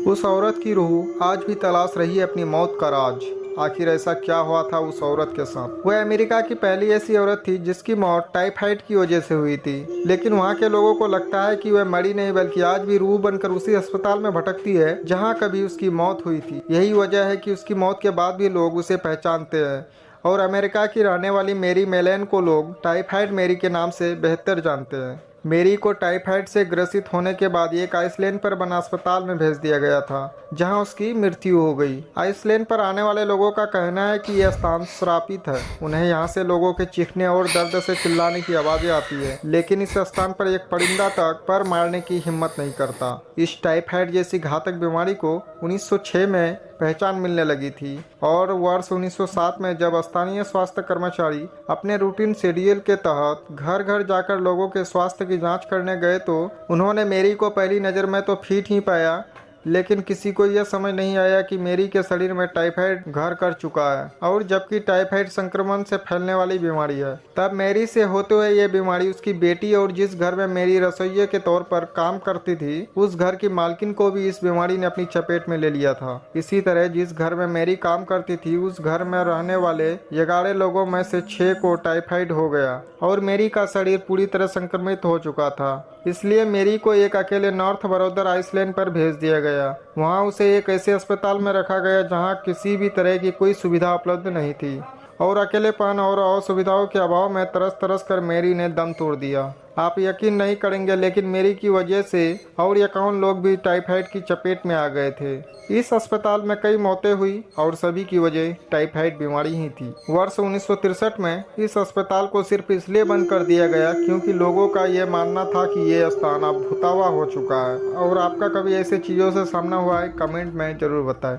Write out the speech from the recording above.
उस औरत की रूह आज भी तलाश रही है अपनी मौत का राज। आखिर ऐसा क्या हुआ था उस औरत के साथ। वह अमेरिका की पहली ऐसी औरत थी जिसकी मौत टाइफाइड की वजह से हुई थी, लेकिन वहाँ के लोगों को लगता है कि वह मरी नहीं बल्कि आज भी रूह बनकर उसी अस्पताल में भटकती है जहाँ कभी उसकी मौत हुई थी। यही वजह है कि उसकी मौत के बाद भी लोग उसे पहचानते हैं और अमेरिका की रहने वाली मेरी मेलेन को लोग टाइफाइड मेरी के नाम से बेहतर जानते हैं। मेरी को टाइफाइड से ग्रसित होने के बाद एक आइसलैंड पर बना अस्पताल में भेज दिया गया था जहां उसकी मृत्यु हो गई। आइसलैंड पर आने वाले लोगों का कहना है कि यह स्थान श्रापित है। उन्हें यहां से लोगों के चीखने और दर्द से चिल्लाने की आवाजें आती है, लेकिन इस स्थान पर एक परिंदा तक पर मारने की हिम्मत नहीं करता। इस टाइफाइड जैसी घातक बीमारी को 1906 में पहचान मिलने लगी थी और वर्ष 1907 में जब स्थानीय स्वास्थ्य कर्मचारी अपने रूटीन शेड्यूल के तहत घर घर जाकर लोगों के स्वास्थ्य की जांच करने गए तो उन्होंने मेरी को पहली नज़र में तो फिट ही पाया, लेकिन किसी को यह समझ नहीं आया कि मेरी के शरीर में टाइफाइड घर कर चुका है और जबकि टाइफाइड संक्रमण से फैलने वाली बीमारी है। तब मेरी से होते हुए यह बीमारी उसकी बेटी और जिस घर में मेरी रसोइये के तौर पर काम करती थी उस घर की मालकिन को भी इस बीमारी ने अपनी चपेट में ले लिया था। इसी तरह जिस घर में मेरी काम करती थी उस घर में रहने वाले 11 लोगों में से 6 को टाइफाइड हो गया और मेरी का शरीर पूरी तरह संक्रमित हो चुका था। इसलिए मेरी को एक अकेले नॉर्थ बरोदर आइसलैंड पर भेज दिया गया। वहां उसे एक ऐसे अस्पताल में रखा गया जहां किसी भी तरह की कोई सुविधा उपलब्ध नहीं थी और अकेलेपन और असुविधाओं के अभाव में तरस तरस कर मेरी ने दम तोड़ दिया। आप यकीन नहीं करेंगे, लेकिन मेरी की वजह से और 51 लोग भी टाइफाइड की चपेट में आ गए थे। इस अस्पताल में कई मौतें हुई और सभी की वजह टाइफाइड बीमारी ही थी। वर्ष 1963 में इस अस्पताल को सिर्फ इसलिए बंद कर दिया गया क्योंकि लोगों का यह मानना था कि ये स्थान अब भुतावा हो चुका है। और आपका कभी ऐसे चीज़ों से सामना हुआ है? कमेंट में जरूर बताएं।